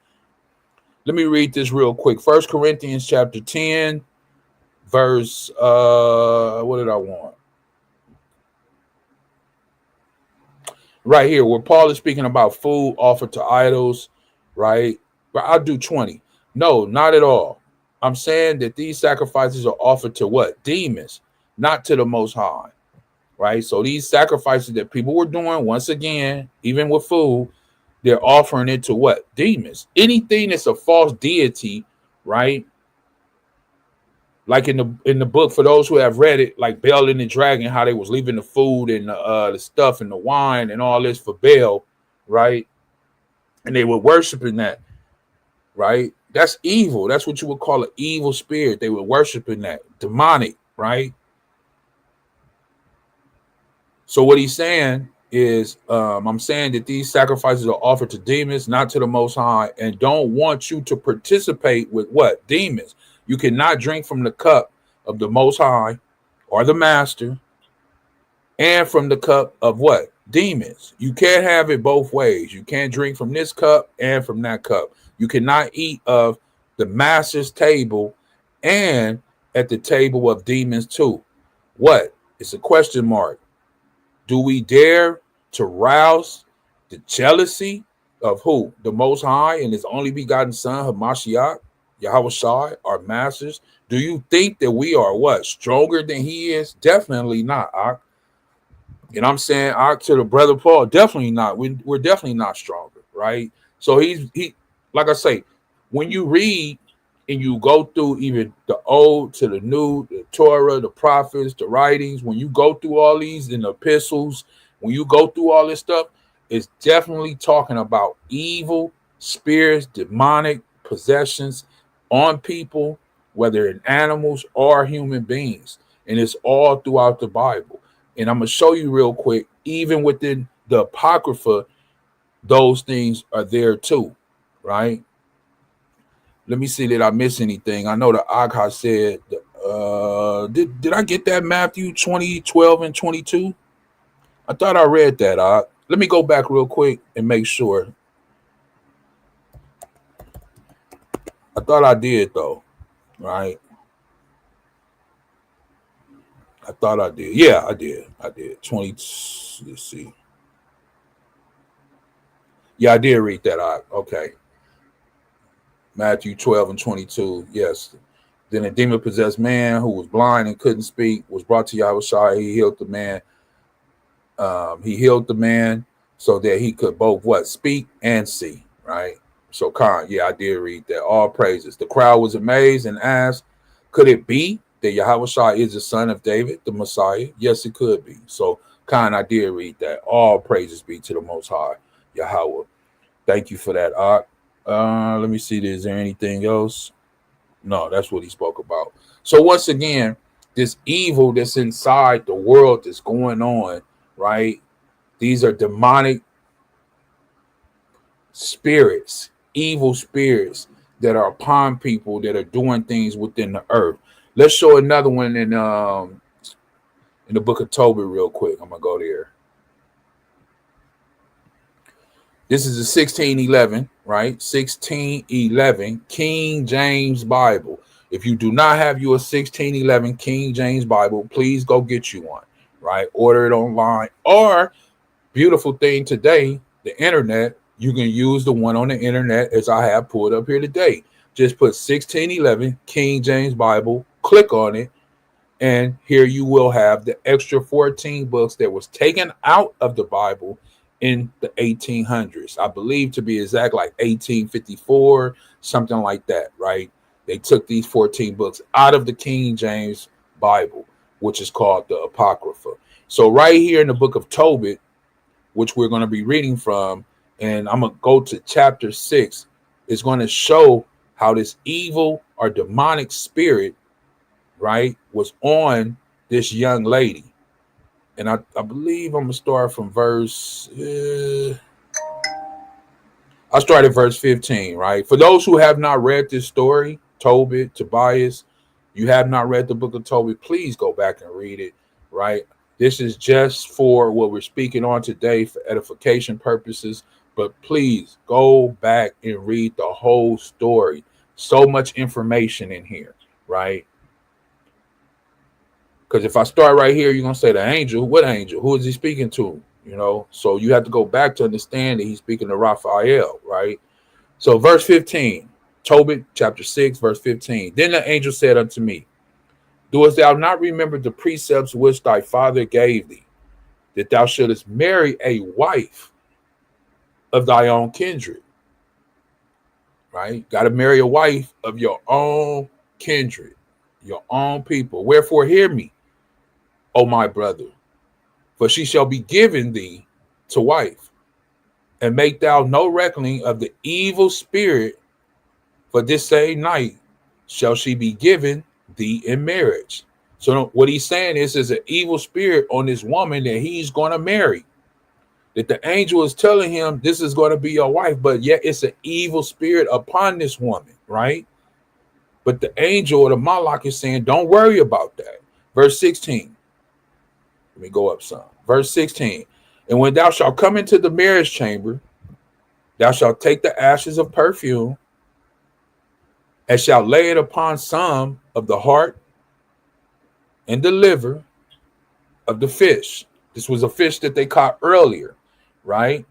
Let me read this real quick. 1 Corinthians chapter 10, verse, what did I want? Right here, where Paul is speaking about food offered to idols, right? But I'll do 20. No, not at all. I'm saying that these sacrifices are offered to what? Demons, not to the Most High, right? So these sacrifices that people were doing, once again, even with food, they're offering it to what? Demons. Anything that's a false deity, right? Like in the book, for those who have read it, like Baal and the Dragon, how they was leaving the food and the stuff and the wine and all this for Baal, right? And they were worshiping that, right? That's evil. That's what you would call an evil spirit. They were worshiping that, demonic, right? So what he's saying is, I'm saying that these sacrifices are offered to demons, not to the Most High, and don't want you to participate with what? Demons. You cannot drink from the cup of the Most High or the Master, and from the cup of what? Demons. You can't have it both ways. You can't drink from this cup and from that cup. You cannot eat of the Master's table and at the table of demons too. What? It's a question mark. Do we dare to rouse the jealousy of who? The Most High and his only begotten Son, Hamashiach, Yahawashi, our masters? Do you think that we are what? Stronger than he is? Definitely not. And I'm saying to the brother Paul, definitely not. We're definitely not stronger, right? So he like I say, when you read and you go through even the old to the new, the Torah, the prophets, the writings, when you go through all these in the epistles, when you go through all this stuff, it's definitely talking about evil spirits, demonic possessions on people, whether in animals or human beings. And it's all throughout the Bible. And I'm going to show you real quick, even within the Apocrypha, those things are there too, right? Let me see, did I miss anything? I know the Agha said, did I get that Matthew 20, 12, and 22? I thought I read that. Let me go back real quick and make sure. I thought I did, though, right? I thought I did. Yeah, I did. 20, let's see. Yeah, I did read that. Okay. Matthew 12 and 22. Yes. Then a demon-possessed man who was blind and couldn't speak was brought to Yahushua. He healed the man. He healed the man so that he could both what? Speak and see, right? So, yeah, I did read that. All praises. The crowd was amazed and asked, could it be that Yahushua is the son of David, the Messiah? Yes, it could be. So, I did read that. All praises be to the Most High, Yahweh. Thank you for that, let me see. Is there anything else? No, that's what he spoke about. So once again, this evil that's inside the world that's going on, right? These are demonic spirits, evil spirits that are upon people that are doing things within the earth. Let's show another one in the book of Tobit real quick. I'm gonna go there. This is a 1611, right? 1611 King James Bible. If you do not have your 1611 King James Bible, please go get you one, right? Order it online. Or, beautiful thing today, the internet, you can use the one on the internet as I have pulled up here today. Just put 1611 King James Bible, click on it, and here you will have the extra 14 books that was taken out of the Bible in the 1800s, I believe, to be exact, like 1854, something like that, right? They took these 14 books out of the King James Bible, which is called the Apocrypha. So right here in the book of Tobit, which we're going to be reading from, and I'm going to go to chapter 6, is going to show how this evil or demonic spirit, right, was on this young lady. And I believe I'm going to start from verse, I'll start at verse 15, right? For those who have not read this story, Tobit, Tobias, you have not read the book of Tobit, please go back and read it, right? This is just for what we're speaking on today for edification purposes, but please go back and read the whole story. So much information in here, right? Because if I start right here, you're going to say the angel. What angel? Who is he speaking to? You know, so you have to go back to understand that he's speaking to Raphael, right? So verse 15, Tobit chapter 6, verse 15. Then the angel said unto me, doest thou not remember the precepts which thy father gave thee, that thou shouldest marry a wife of thy own kindred? Right? Got to marry a wife of your own kindred, your own people. Wherefore hear me, O my brother, for she shall be given thee to wife, and make thou no reckoning of the evil spirit, for this same night shall she be given thee in marriage. So what he's saying is an evil spirit on this woman that he's going to marry, that the angel is telling him this is going to be your wife, but yet it's an evil spirit upon this woman, right? But the angel or the Malak is saying, don't worry about that. Verse 16. Let me go up some. Verse 16. And when thou shalt come into the marriage chamber, thou shalt take the ashes of perfume and shalt lay it upon some of the heart and the liver of the fish. This was a fish that they caught earlier, right?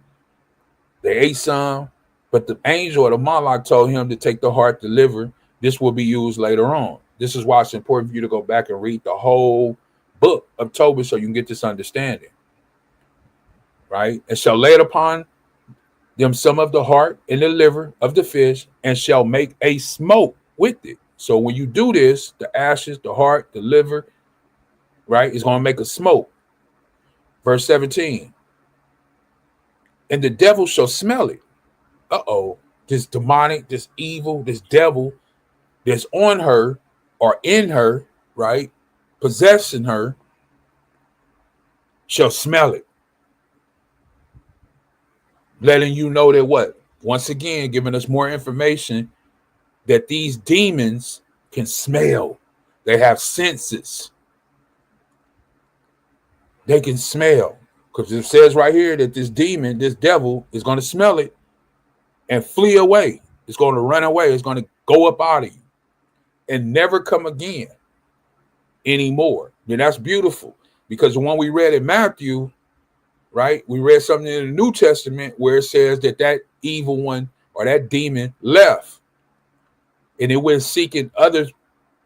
They ate some, but the angel or the Malak told him to take the heart, the liver. This will be used later on. This is why it's important for you to go back and read the whole book of Tobit so you can get this understanding, right? And shall lay it upon them some of the heart and the liver of the fish, and shall make a smoke with it. So when you do this, the ashes, the heart, the liver, right, is going to make a smoke. Verse 17. And the devil shall smell it. This demonic, this evil, this devil that's on her or in her, right, possessing her, shall smell it. Letting you know that what? Once again, giving us more information that these demons can smell. They have senses. They can smell. Because it says right here that this demon, this devil, is going to smell it and flee away. It's going to run away. It's going to go up out of you and never come again anymore. Then that's beautiful. Because the one we read in Matthew, right? We read something in the New Testament where it says that that evil one or that demon left and it went seeking other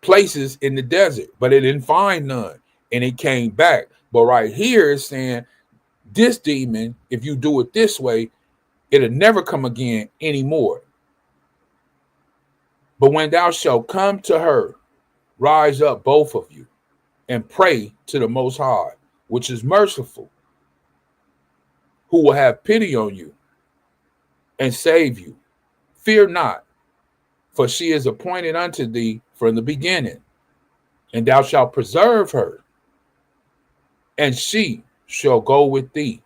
places in the desert, but it didn't find none and it came back. But right here it's saying this demon, if you do it this way, it'll never come again anymore. But when thou shalt come to her, rise up both of you and pray to the Most High, which is merciful, who will have pity on you and save you. Fear not, for she is appointed unto thee from the beginning, and thou shalt preserve her, and she shall go with thee.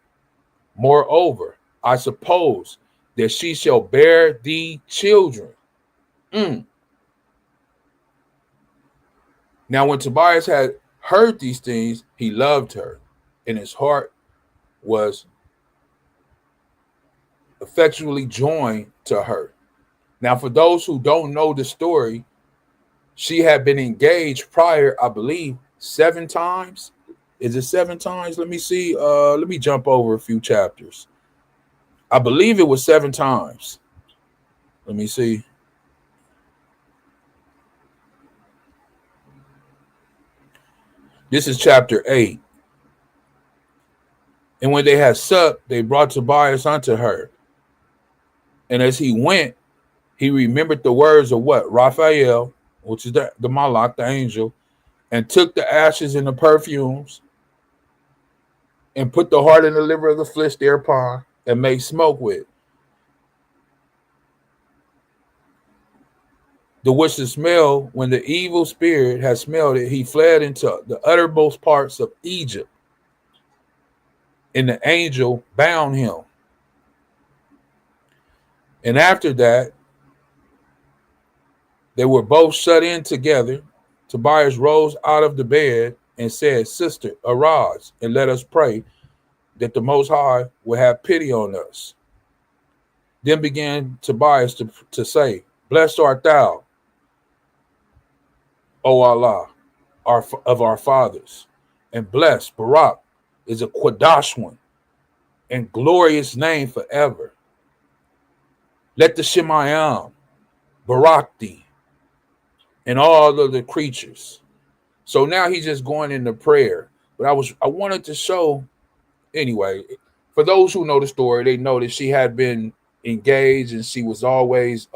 Moreover, I suppose that she shall bear thee children. Now, when Tobias had heard these things, he loved her, and his heart was effectually joined to her. Now, for those who don't know the story, she had been engaged prior, I believe, 7 times. Is it 7 times? Let me see. Let me jump over a few chapters. I believe it was 7 times. Let me see. This is chapter 8. And when they had supped, they brought Tobias unto her. And as he went, he remembered the words of what? Raphael, which is the Malak, the angel, and took the ashes and the perfumes and put the heart and the liver of the flesh thereupon and made smoke with. The which the smell, when the evil spirit had smelled it, he fled into the uttermost parts of Egypt. And the angel bound him. And after that, they were both shut in together. Tobias rose out of the bed and said, Sister, arise and let us pray that the Most High will have pity on us. Then began Tobias to say, Blessed art thou, O Allah, of our fathers, and blessed Barak is a Quadash one and glorious name forever. Let the Shemayim Barakti, and all of the creatures. So now he's just going into prayer. But I wanted to show anyway. For those who know the story, they know that she had been engaged, and she was always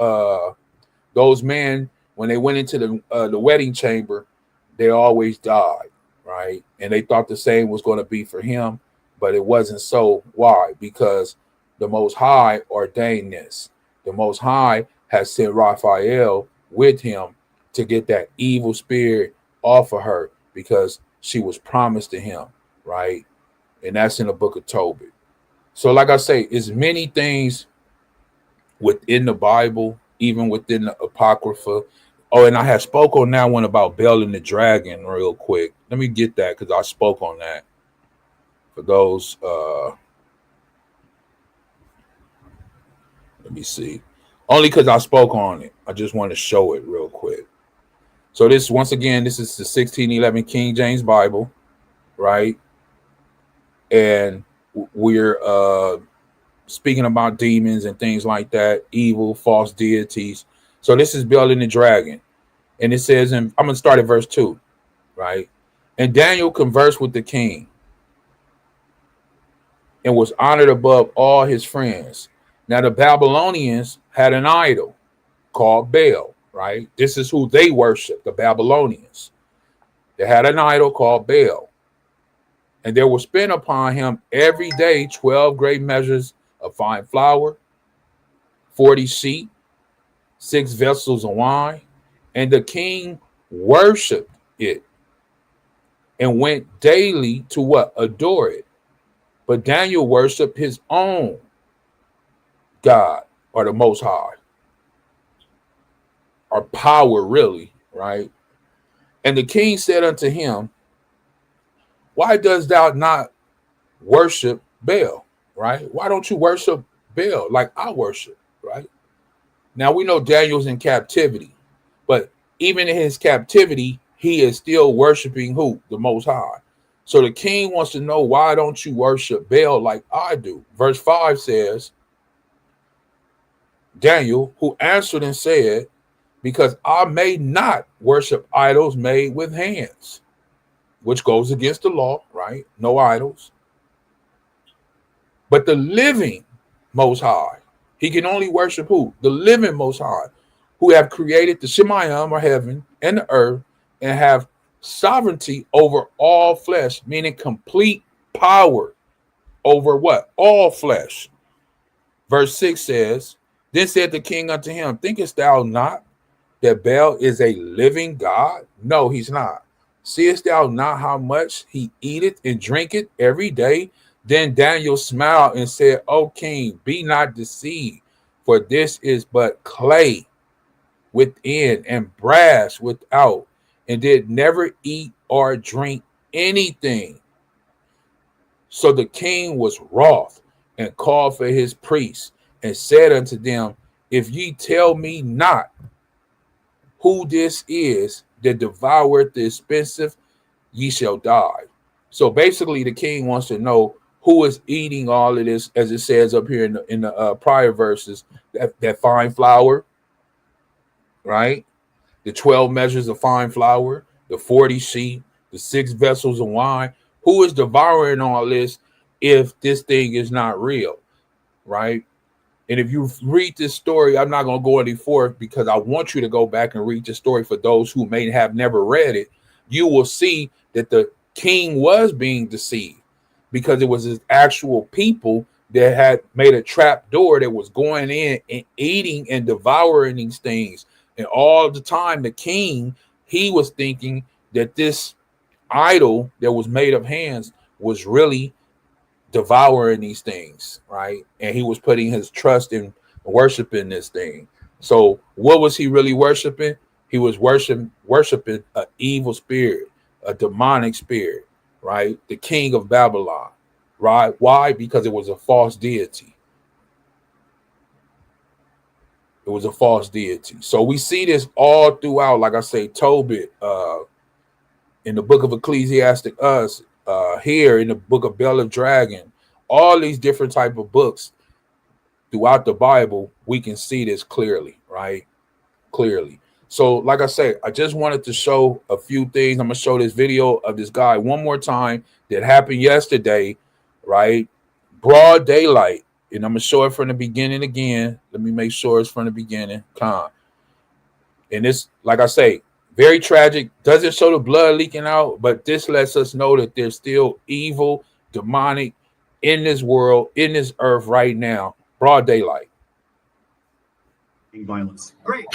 those men when they went into the wedding chamber, they always died, right? And they thought the same was going to be for him, but it wasn't so. Why? Because the Most High ordained this. The Most High has sent Raphael with him to get that evil spirit off of her because she was promised to him, right? And that's in the book of Tobit. So, like I say, it's many things within the Bible, even within the Apocrypha. Oh, and I had spoke on that one about Bel and the Dragon real quick. Let me get that because I spoke on that. For those, let me see. Only because I spoke on it. I just want to show it real quick. So this, once again, this is the 1611 King James Bible, right? And we're speaking about demons and things like that, evil, false deities. So this is Bel and the Dragon. And it says, and I'm going to start at verse 2, right? And Daniel conversed with the king and was honored above all his friends. Now the Babylonians had an idol called Baal, right? This is who they worship, the Babylonians. They had an idol called Baal. And there was spent upon him every day 12 great measures of fine flour, 40 sheep, 6 vessels of wine. And the king worshiped it and went daily to what? Adore it. But Daniel worshiped his own God, or the Most High, or power, really, right? And the king said unto him, why dost thou not worship Baal, right? Why don't you worship Baal like I worship, right? Now we know Daniel's in captivity, but even in his captivity, he is still worshiping who? The Most High. So the king wants to know, why don't you worship Baal like I do? Verse 5 says, Daniel, who answered and said, because I may not worship idols made with hands, which goes against the law, right? No idols. But the living Most High. He can only worship who? The living Most High, who have created the Shemayim, or heaven, and the earth, and have sovereignty over all flesh, meaning complete power over what? All flesh. Verse 6 says, then said the king unto him, thinkest thou not that Baal is a living God? No, he's not. Seest thou not how much he eateth and drinketh every day? Then Daniel smiled and said, O king, be not deceived, for this is but clay within and brass without, and did never eat or drink anything. So the king was wroth and called for his priests and said unto them, if ye tell me not who this is that devoureth the expensive, ye shall die. So basically the king wants to know who is eating all of this, as it says up here in the prior verses, that fine flour, right? The 12 measures of fine flour, the 40 sheep, the 6 vessels of wine. Who is devouring all this if this thing is not real, right? And if you read this story, I'm not going to go any forth because I want you to go back and read the story for those who may have never read it. You will see that the king was being deceived because it was his actual people that had made a trap door that was going in and eating and devouring these things. And all the time, the king, he was thinking that this idol that was made of hands was really devouring these things, right? And he was putting his trust in worshiping this thing. So what was he really worshiping? He was worshiping an evil spirit, a demonic spirit, right? The king of Babylon, right? Why? Because it was a false deity. It was a false deity. So we see this all throughout, like I say, Tobit, in the book of Ecclesiasticus, here in the book of Bel of Dragon, all these different type of books throughout the Bible, we can see this clearly, right? clearly. So, like I say, I just wanted to show a few things. I'm gonna show this video of this guy one more time that happened yesterday, right? Broad daylight, and I'm gonna show it from the beginning again. Let me make sure it's from the beginning. And this, like I say, very tragic. Doesn't show the blood leaking out, but this lets us know that there's still evil, demonic in this world, in this earth right now. Broad daylight. Violence. Great.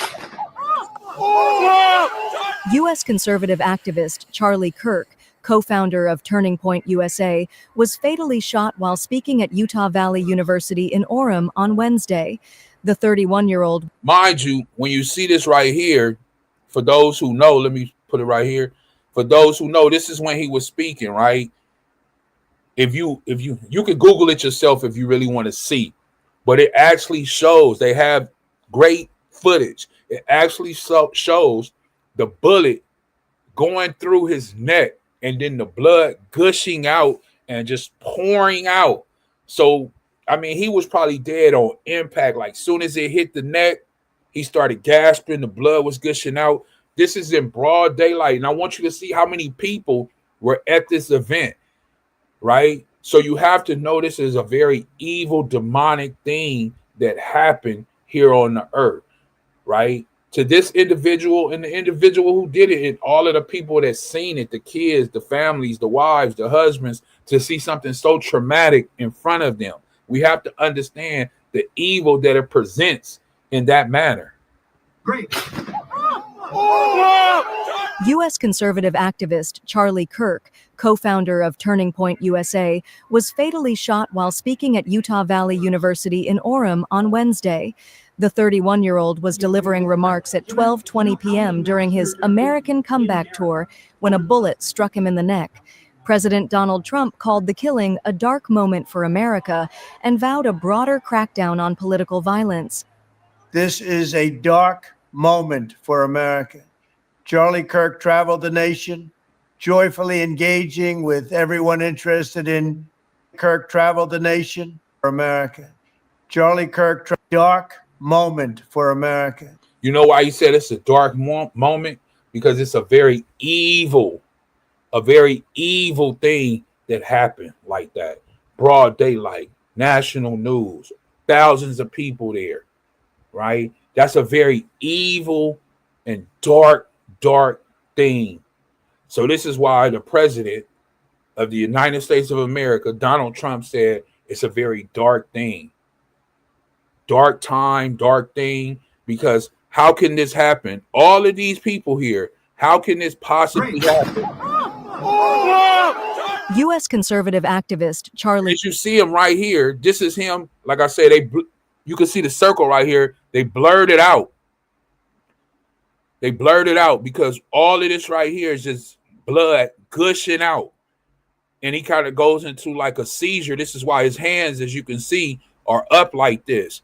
U.S. conservative activist Charlie Kirk, co-founder of Turning Point USA, was fatally shot while speaking at Utah Valley University in Orem on Wednesday. The 31-year-old, mind you, when you see this right here, for those who know, let me put it right here. For those who know, this is when he was speaking, right? If you could Google it yourself if you really want to see, but it actually shows. They have great footage. It actually shows the bullet going through his neck and then the blood gushing out and just pouring out. So, I mean, he was probably dead on impact. Like, soon as it hit the neck, he started gasping. The blood was gushing out. This is in broad daylight. And I want you to see how many people were at this event, right? So you have to know this is a very evil, demonic thing that happened here on the earth, right? To this individual and the individual who did it, and all of the people that seen it, the kids, the families, the wives, the husbands, to see something so traumatic in front of them. We have to understand the evil that it presents in that manner. Great. U.S. conservative activist Charlie Kirk, co-founder of Turning Point USA, was fatally shot while speaking at Utah Valley University in Orem on Wednesday. The 31-year-old was delivering remarks at 12:20 p.m. during his American comeback tour when a bullet struck him in the neck. President Donald Trump called the killing a dark moment for America and vowed a broader crackdown on political violence. This is a dark moment for America. Charlie Kirk traveled the nation, joyfully engaging with everyone interested in Kirk traveled the nation for America. Charlie Kirk, dark moment for America. You know why he said it's a dark moment? Because it's a very evil thing that happened like that. Broad daylight, national news, thousands of people there, right? That's a very evil and dark thing. So this is why the president of the United States of America, Donald Trump, said it's a very dark thing. Dark time, dark thing, because how can this happen? All of these people here, how can this possibly happen? U.S. conservative activist Charlie. As you see him right here, this is him. Like I said, you can see the circle right here. They blurred it out. They blurred it out because all of this right here is just blood gushing out. And he kind of goes into like a seizure. This is why his hands, as you can see, are up like this.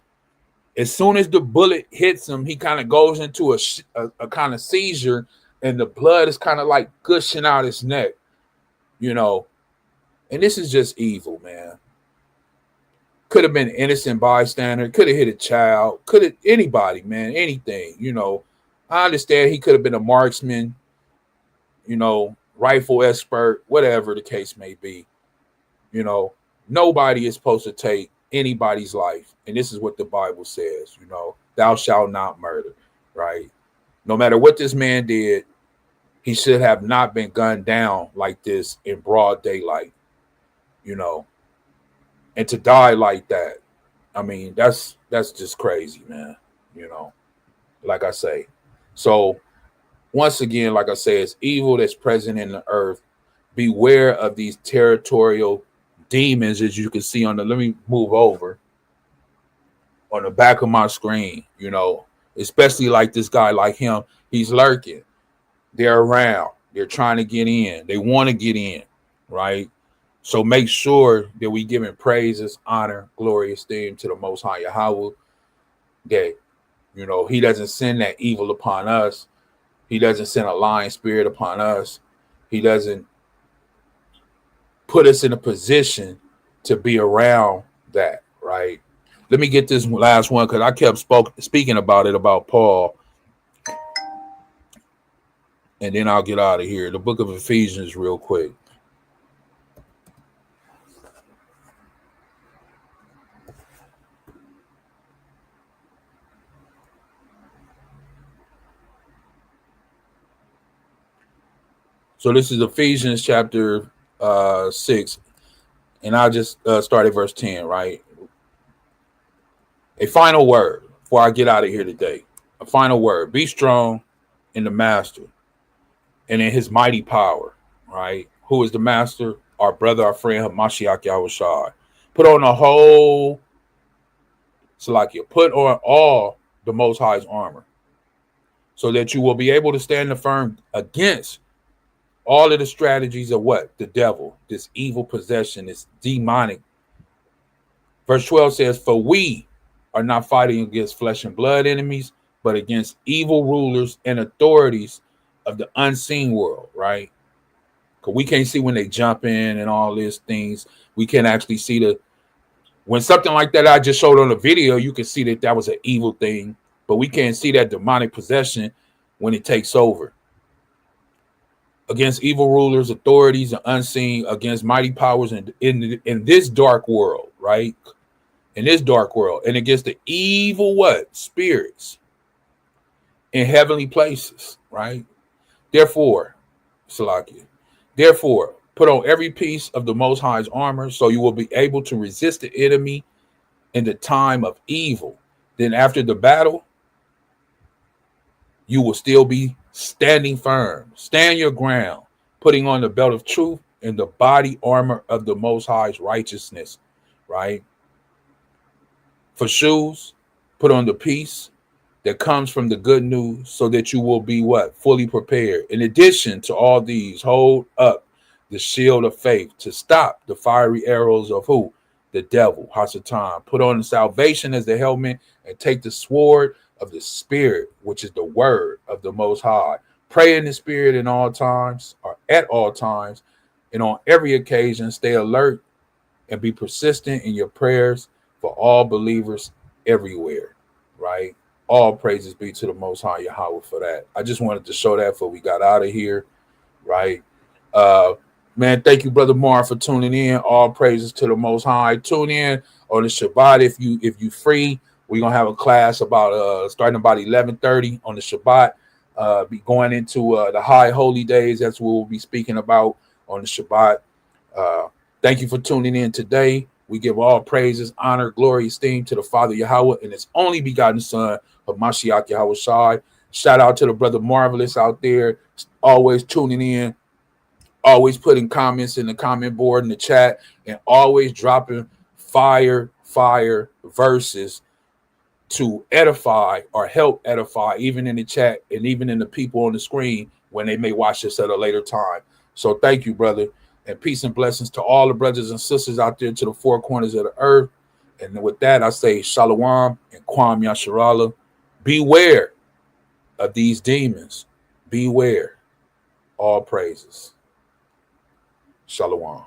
As soon as the bullet hits him, he kind of goes into a kind of seizure, and the blood is kind of like gushing out his neck, you know. And this is just evil, man. Could have been innocent bystander, could have hit a child, could have anybody, man, anything, you know. I understand he could have been a marksman, you know, rifle expert, whatever the case may be. You know, nobody is supposed to take anybody's life. And this is what the Bible says, you know, thou shalt not murder, right? No matter what this man did, he should have not been gunned down like this in broad daylight, you know, and to die like that. I mean, that's just crazy, man, you know, like I say. So once again, like I say, it's evil that's present in the earth. Beware of these territorial demons, as you can see on the, let me move over on the back of my screen, you know, especially like this guy, like him, he's lurking. They're around. They're trying to get in. They want to get in, right? So make sure that we give him praises, honor, glory, esteem to the Most High Yahawah, that, you know, he doesn't send that evil upon us. He doesn't send a lying spirit upon us. He doesn't put us in a position to be around that, right? Let me get this last one because I kept speaking about it, about Paul. and then I'll get out of here. The book of Ephesians, real quick. So this is Ephesians chapter 6, and I'll just start at verse 10, right? A final word before I get out of here today. A final word. Be strong in the master and in his mighty power, right? Who is the master? Our brother, our friend, Hamashiach Yahushua. Put on the whole Salakia. Put on all the Most High's armor so that you will be able to stand firm against all of the strategies of what? The devil, this evil possession, this demonic. Verse 12 says, for we are not fighting against flesh and blood enemies, but against evil rulers and authorities of the unseen world, right? Because we can't see when they jump in and all these things. We can't actually see when something like that I just showed on the video, you can see that was an evil thing, but we can't see that demonic possession when it takes over. Against evil rulers, authorities, and unseen, against mighty powers in this dark world, right? In this dark world, and against the evil what? Spirits in heavenly places, right? Therefore, Salakia, therefore, put on every piece of the Most High's armor so you will be able to resist the enemy in the time of evil. Then after the battle, you will still be standing firm. Stand your ground, putting on the belt of truth and the body armor of the Most High's righteousness, right? For shoes, put on the peace that comes from the good news so that you will be what? Fully prepared. In addition to all these, hold up the shield of faith to stop the fiery arrows of who? The devil, Hasatan. Put on the salvation as the helmet and take the sword of the Spirit, which is the word of the Most High. Pray in the Spirit in all times, or at all times, and on every occasion, stay alert and be persistent in your prayers for all believers everywhere, right? All praises be to the Most High Yahweh for that. I just wanted to show that before we got out of here, right? Man, thank you, Brother Mar, for tuning in. All praises to the Most High. Tune in on the Shabbat if you free. We're gonna have a class about starting about 11:30 on the Shabbat. Be going into the high holy days. That's what we'll be speaking about on the Shabbat. Thank you for tuning in today. We give all praises, honor, glory, esteem to the Father Yahweh and his only begotten Son, Hamashiach Yahushua. Shout out to the Brother Marvelous out there, always tuning in, always putting comments in the comment board in the chat, and always dropping fire verses to edify or help edify, even in the chat and even in the people on the screen when they may watch this at a later time. So thank you, brother, and peace and blessings to all the brothers and sisters out there to the four corners of the earth. And with that, I say Shalawam and Kwam Yasharala. Beware of these demons. Beware. All praises. Shalawam.